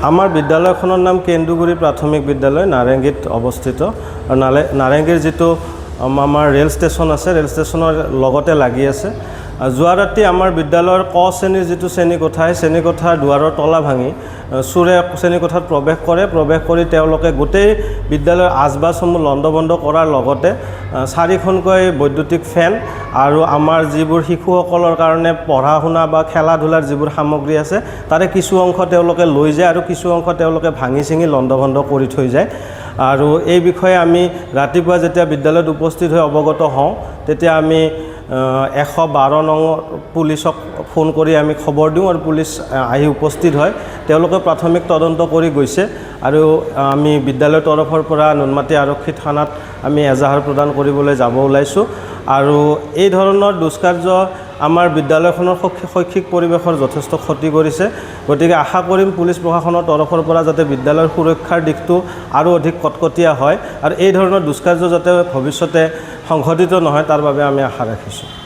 আমাৰ বিদ্যালয়খনৰ নাম কেন্দুগুৰি প্ৰাথমিক বিদ্যালয়, নাৰেংগীত অৱস্থিত। আৰু নাৰেংগীৰ যিটো আমাৰ ৰেল ষ্টেচন আছে, ৰেল ষ্টেচনৰ লগতে লাগি আছে। যোৱা ৰাতি আমাৰ বিদ্যালয়ৰ ক শ্ৰেণীৰ যিটো শ্ৰেণীকোঠা, সেই শ্ৰেণীকোঠাৰ দুৱাৰৰ তলা ভাঙি চোৰে শ্ৰেণীকোঠাত প্ৰৱেশ কৰি তেওঁলোকে গোটেই বিদ্যালয়ৰ আচবাবসমূহ লণ্ডভণ্ড কৰাৰ লগতে 4খনকৈ বৈদ্যুতিক ফেন আৰু আমাৰ যিবোৰ শিশুসকলৰ কাৰণে পঢ়া শুনা বা খেলা ধূলাৰ যিবোৰ সামগ্ৰী আছে তাৰে কিছু অংশ তেওঁলোকে লৈ যায় আৰু কিছু অংশ তেওঁলোকে ভাঙি চিঙি লণ্ডভণ্ড কৰি থৈ যায়। আৰু এই বিষয়ে আমি ৰাতিপুৱা যেতিয়া বিদ্যালয়ত উপস্থিত হৈ অৱগত হওঁ তেতিয়া আমি 112 নং পুলিচক ফোন কৰি আমি খবৰ দিওঁ আৰু পুলিচ আহি উপস্থিত হয়। তেওঁলোকে প্ৰাথমিক তদন্ত কৰি গৈছে আৰু আমি বিদ্যালয়ৰ তৰফৰ পৰা নুনমাটি আৰক্ষী থানাত আমি এজাহাৰ প্ৰদান কৰিবলৈ যাব ওলাইছোঁ। আৰু এই ধৰণৰ দুষ্কাৰ্য আমাৰ বিদ্যালয়খনৰ শৈক্ষিক পৰিৱেশৰ যথেষ্ট ক্ষতি কৰিছে। গতিকে আশা কৰিম পুলিচ প্ৰশাসনৰ তৰফৰ পৰা যাতে বিদ্যালয়ৰ সুৰক্ষাৰ দিশটো আৰু অধিক কটকটীয়া হয় আৰু এই ধৰণৰ দুষ্কাৰ্য যাতে ভৱিষ্যতে সংঘটিত নহয় তাৰ বাবে আমি আশা ৰাখিছোঁ।